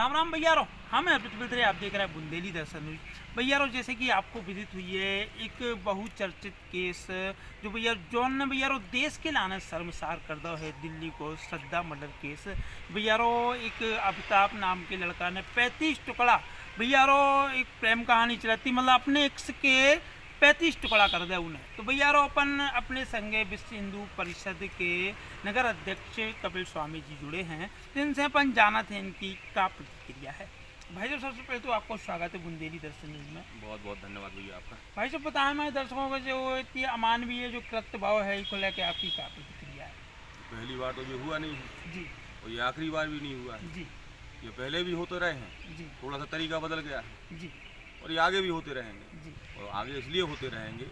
राम राम भैयारो, हम हैं पृथ्वी, आप देख रहे हैं बुंदेली दर्शन न्यूज। भैयारो, जैसे कि आपको विदित हुई है एक बहुचर्चित केस जो भैया जौन ने भैयारो देश के लाने शर्मसार कर दो है दिल्ली को, श्रद्धा मर्डर केस। भैयारो एक अमिताभ नाम के लड़का ने 35 टुकड़ा भैयारो एक प्रेम कहानी चलाती, मतलब अपने एक्स के 35 टुकड़ा कर दिया उन्हें। तो भैयारो अपन अपने संगे विश्व हिंदू परिषद के नगर अध्यक्ष कपिल स्वामी जी जुड़े हैं, जिनसे अपन जाना थे इनकी क्या प्रतिक्रिया है। भाई साहब, सबसे पहले तो आपको स्वागत है बुंदेली दर्शन न्यूज में। बहुत बहुत धन्यवाद भैया आपका। भाई साहब, बताएं हमारे दर्शकों को जो इतनी अमानवीय जो कृत्य भाव है इसको लेकर आपकी क्या प्रतिक्रिया है। पहली बार तो ये हुआ नहीं है जी और ये आखिरी बार भी नहीं हुआ है। जी ये पहले भी होते रहे हैं, जी थोड़ा सा तरीका बदल गया है जी और ये आगे भी होते रहेंगे। जी और आगे इसलिए होते रहेंगे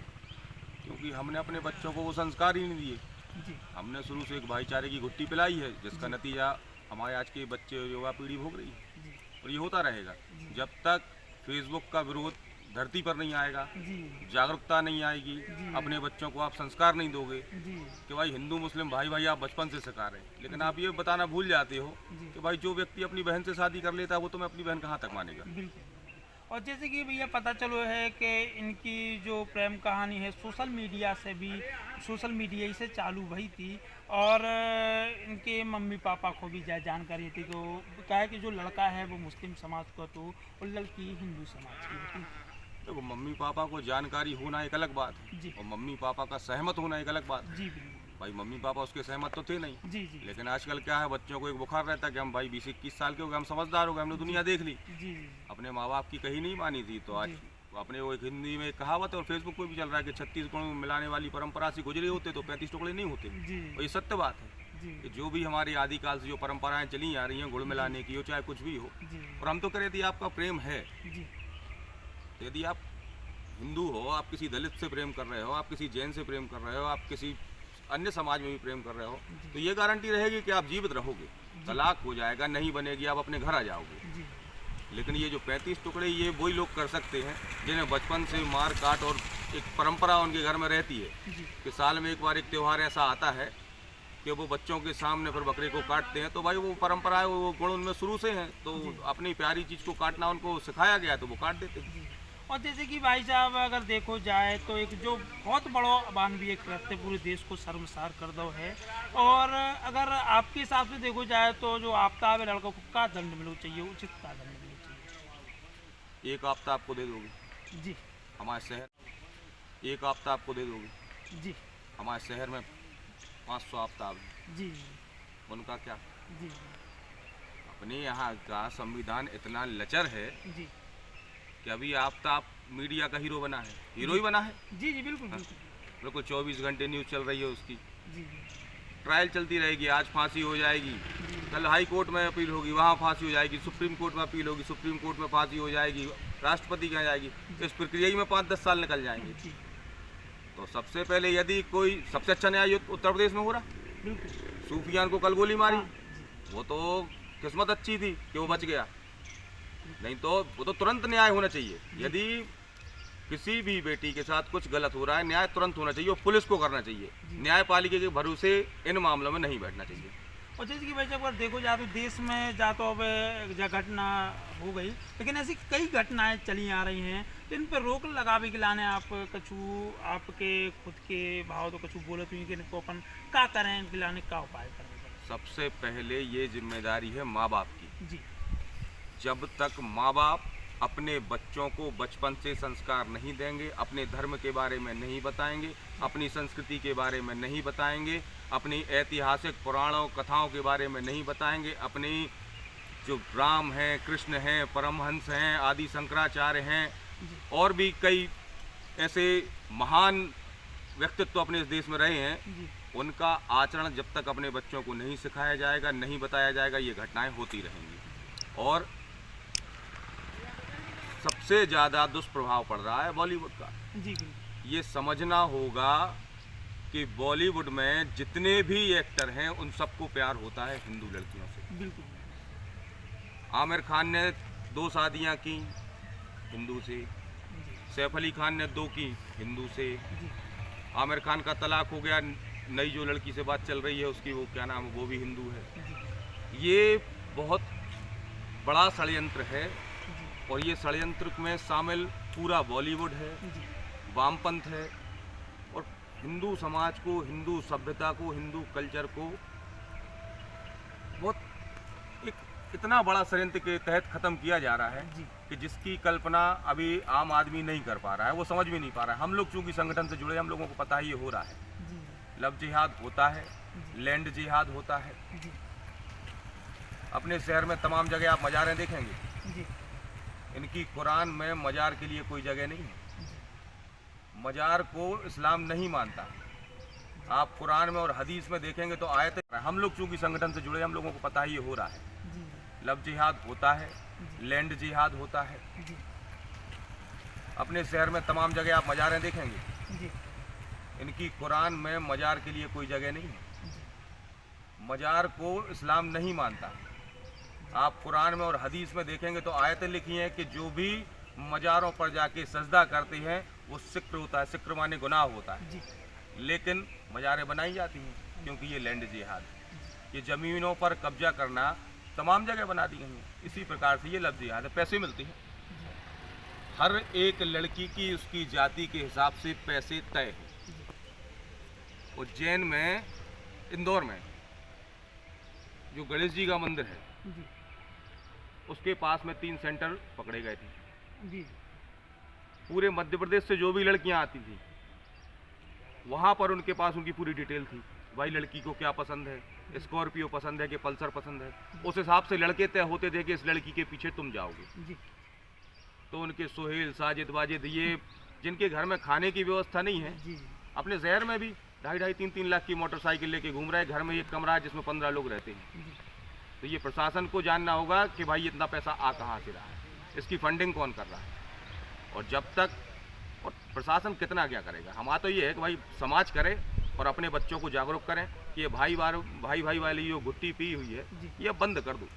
क्योंकि हमने अपने बच्चों को वो संस्कार ही नहीं दिए। जी हमने शुरू से एक भाईचारे की घुट्टी पिलाई है, जिसका नतीजा हमारे आज के बच्चे युवा पीढ़ी भोग रही है जी और ये होता रहेगा जब तक फेसबुक का विरोध धरती पर नहीं आएगा, जी जागरूकता नहीं आएगी, अपने बच्चों को आप संस्कार नहीं दोगे जी कि भाई हिंदू मुस्लिम भाई भाई आप बचपन से सिखा रहे हैं, लेकिन आप ये बताना भूल जाते हो कि भाई जो व्यक्ति अपनी बहन से शादी कर लेता है वो तो मैं अपनी बहन कहाँ तक मानेगा। बिल्कुल। और जैसे कि भैया पता चलो है कि इनकी जो प्रेम कहानी है सोशल मीडिया ही से चालू भई थी और इनके मम्मी पापा को भी जानकारी थी। तो क्या है कि जो लड़का है वो मुस्लिम समाज का तो और लड़की हिंदू समाज की होती। देखो, मम्मी पापा को जानकारी होना एक अलग बात है जी। और मम्मी पापा का सहमत होना एक अलग बात है। जी बिल्कुल। भाई मम्मी पापा उसके सहमत तो थे नहीं, जी जी लेकिन आजकल क्या है, बच्चों को एक बुखार रहता है कि हम भाई 20-21 साल के हो गए, हम समझदार हो गए, हमने दुनिया देख ली, जी जी अपने माँ बाप की कहीं नहीं मानी थी। तो आज अपने वो एक हिंदी में एक कहावत है और फेसबुक पे भी चल रहा है कि 36 गुणों में मिलाने वाली परंपरा से गुजरे होते तो 35 टुकड़े नहीं होते। जी और ये सत्य बात है जी कि जो भी हमारी आदिकाल से जो परंपराएं चली आ रही हैं गुड़ मिलाने की हो चाहे कुछ भी हो, जी और हम तो कह रहे थे आपका प्रेम है, जी तो यदि आप हिंदू हो, आप किसी दलित से प्रेम कर रहे हो, आप किसी जैन से प्रेम कर रहे हो, आप किसी अन्य समाज में भी प्रेम कर रहे हो, तो ये गारंटी रहेगी कि आप जीवित रहोगे, तलाक हो जाएगा, नहीं बनेगी, आप अपने घर आ जाओगे। जी लेकिन ये जो 35 टुकड़े ये वही लोग कर सकते हैं जिन्हें बचपन से मार काट और एक परंपरा उनके घर में रहती है जी कि साल में एक बार एक त्यौहार ऐसा आता है कि वो बच्चों के सामने फिर बकरे को काटते हैं। तो भाई वो परंपरा है, वो गुण उनमें शुरू से हैं, तो अपनी प्यारी चीज़ को काटना उनको सिखाया गया तो वो काट देते हैं। और जैसे कि भाई साहब अगर देखो जाए तो एक जो बहुत बड़ा अमानवीय कृत्य पूरे देश को शर्मसार कर दो है। और अगर आपके हिसाब से देखो जाए तो जो आफ्ताब है लड़कों को क्या दंड मिलना चाहिए, उचित क्या दंड मिलना चाहिए। एक आफ्ताब आपको दे दोगे जी हमारे शहर, एक आफ्ताब आपको दे दोगे जी हमारे शहर में 500 आफ्ताब हैं, जी उनका क्या। जी अपने यहाँ का संविधान इतना लचर है जी कि अभी आफ्ताब मीडिया का हीरो बना है, हीरो ही बना है। जी जी बिल्कुल बिल्कुल। बिल्कुल 24 घंटे न्यूज़ चल रही है उसकी, जी जी ट्रायल चलती रहेगी, आज फांसी हो जाएगी, कल हाई कोर्ट में अपील होगी, वहाँ फांसी हो जाएगी, सुप्रीम कोर्ट में अपील होगी, सुप्रीम कोर्ट में फांसी हो जाएगी, राष्ट्रपति के यहाँ जाएगी, इस प्रक्रिया ही में 5-10 साल निकल जाएंगे। जी तो सबसे पहले यदि कोई सबसे अच्छा न्याय उत्तर प्रदेश में हो रहा, बिल्कुल। सूफियान को कल गोली मारी, हाँ, वो तो किस्मत अच्छी थी कि वो बच गया, नहीं तो वो तो तुरंत न्याय होना चाहिए। यदि किसी भी बेटी के साथ कुछ गलत हो रहा है, न्याय तुरंत होना चाहिए और पुलिस को करना चाहिए, न्यायपालिका के भरोसे इन मामलों में नहीं बैठना चाहिए। और जैसे कि भाई जब अगर देखो जाए तो देश में जा तो अब घटना हो गई, लेकिन ऐसी कई घटनाएं चली आ रही हैं तो इन पर रोक लगावे के लाने आप कछु आपके खुद के भाव तो कछु बोले तो इनको अपन क्या करें, इनके लाने का उपाय करें। सबसे पहले ये जिम्मेदारी है माँ बाप की। जी जब तक माँ बाप अपने बच्चों को बचपन से संस्कार नहीं देंगे, अपने धर्म के बारे में नहीं बताएंगे, अपनी संस्कृति के बारे में नहीं बताएंगे, अपनी ऐतिहासिक पुराणों कथाओं के बारे में नहीं बताएंगे, अपनी जो राम हैं, कृष्ण हैं, परमहंस हैं, आदि शंकराचार्य हैं और भी कई ऐसे महान व्यक्तित्व अपने इस देश में रहे हैं, जी उनका आचरण जब तक अपने बच्चों को नहीं सिखाया जाएगा, नहीं बताया जाएगा, ये घटनाएं होती रहेंगी। और सबसे ज़्यादा दुष्प्रभाव पड़ रहा है बॉलीवुड का। जी बिल्कुल। ये समझना होगा कि बॉलीवुड में जितने भी एक्टर हैं उन सबको प्यार होता है हिंदू लड़कियों से। बिल्कुल। आमिर खान ने 2 शादियां की हिंदू से, सैफ अली खान ने 2 की हिंदू से, आमिर खान का तलाक हो गया, नई जो लड़की से बात चल रही है उसकी वो क्या नाम है, वो भी हिंदू है। ये बहुत बड़ा षड्यंत्र है जी और ये षड्यंत्र में शामिल पूरा बॉलीवुड है, जी वामपंथ है और हिंदू समाज को, हिंदू सभ्यता को, हिंदू कल्चर को बहुत एक इतना बड़ा षड्यंत्र के तहत ख़त्म किया जा रहा है जी कि जिसकी कल्पना अभी आम आदमी नहीं कर पा रहा है, वो समझ भी नहीं पा रहा है। हम लोग चूंकि संगठन से जुड़े, हम लोगों को पता ही ये हो रहा है। जी लव जिहाद होता है, जी लैंड जिहाद होता है। जी अपने शहर में तमाम जगह आप मज़ारें देखेंगे, जी इनकी कुरान में मज़ार के लिए कोई जगह नहीं है। मज़ार को इस्लाम नहीं मानता। आप कुरान में और हदीस में देखेंगे तो आयत, हम लोग चूंकि संगठन से जुड़े, हम लोगों को पता ही ये हो रहा है। जी लव जिहाद होता है, लैंड जिहाद होता है। जी अपने शहर में तमाम जगह आप मज़ारें देखेंगे, जी इनकी कुरान में मज़ार के लिए कोई जगह नहीं है। मज़ार को इस्लाम नहीं मानता। आप कुरान में और हदीस में देखेंगे तो आयतें लिखी हैं कि जो भी मज़ारों पर जाके सजदा करते हैं वो सिक्र होता है। सिक्र माने गुनाह होता है। जी लेकिन मज़ारें बनाई जाती हैं क्योंकि ये लैंड जिहाद है। ये ज़मीनों पर कब्जा करना तमाम जगह बना दी गई हैं। इसी प्रकार से ये लव जिहाद है। पैसे मिलते हैं, हर एक लड़की की उसकी जाति के हिसाब से पैसे तय हैं। उज्जैन में, इंदौर में जो गणेश जी का मंदिर है, जी उसके पास में 3 सेंटर पकड़े गए थे। जी पूरे मध्य प्रदेश से जो भी लड़कियां आती थी, वहाँ पर उनके पास उनकी पूरी डिटेल थी। भाई लड़की को क्या पसंद है, स्कॉर्पियो पसंद है कि पल्सर पसंद है। उस हिसाब से लड़के तय होते थे कि इस लड़की के पीछे तुम जाओगे। जी तो उनके सोहेल, साजिद, वाजिद, ये जिनके घर में खाने की व्यवस्था नहीं है, जी अपने शहर में भी 2.5-3 लाख की मोटरसाइकिल लेके घूम रहे हैं। घर में एक कमरा है जिसमें 15 लोग रहते हैं। जी तो ये प्रशासन को जानना होगा कि भाई इतना पैसा आ कहाँ से रहा है, इसकी फंडिंग कौन कर रहा है। और जब तक, और प्रशासन कितना क्या करेगा। हमारा तो ये है कि भाई समाज करे और अपने बच्चों को जागरूक करें कि ये भाई भाई वाली जो गुट्टी पी हुई है, ये बंद कर दो।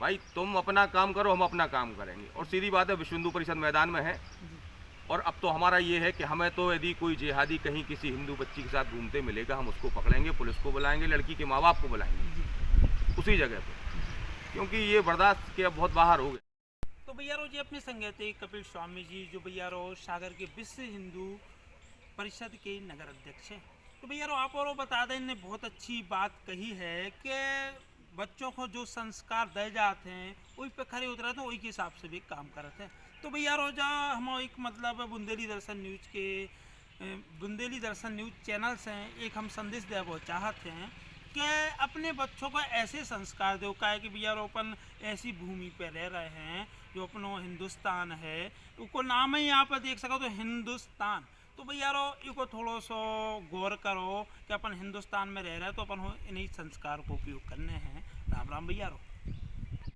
भाई तुम अपना काम करो, हम अपना काम करेंगे। और सीधी बात है, विश्व हिंदू परिषद मैदान में है। और अब तो हमारा ये है कि हमें तो यदि कोई जिहादी कहीं किसी हिंदू बच्ची के साथ घूमते मिलेगा, हम उसको पकड़ेंगे, पुलिस को बुलाएंगे, लड़की के माँ बाप को बुलाएंगे उसी जगह पे, क्योंकि ये बर्दाश्त के अब बहुत बाहर हो गए। तो भैया रो जी अपने संगे थे कपिल स्वामी जी, जो भैया रो सागर के विश्व हिंदू परिषद के नगर अध्यक्ष हैं। तो भैया रो आप और बता दें, इन्हें बहुत अच्छी बात कही है कि बच्चों को जो संस्कार दे जाते हैं वही पे खड़े उतरे थे, वही के हिसाब से भी काम करते हैं। तो भैया रो जा हम एक मतलब बुंदेली दर्शन न्यूज के बुंदेली दर्शन न्यूज चैनल से एक हम संदेश दे वो चाहते हैं कि अपने बच्चों को ऐसे संस्कार दो। का है कि भैया रो अपन ऐसी भूमि पे रह रहे हैं जो अपनो हिंदुस्तान है, उसको नाम ही यहाँ पर देख सको तो हिंदुस्तान। तो भैया रो इको थोड़ा सो गौर करो कि अपन हिंदुस्तान में रह रहे हैं तो अपन इन्हीं संस्कार को उपयोग करने हैं। राम राम भैया रो।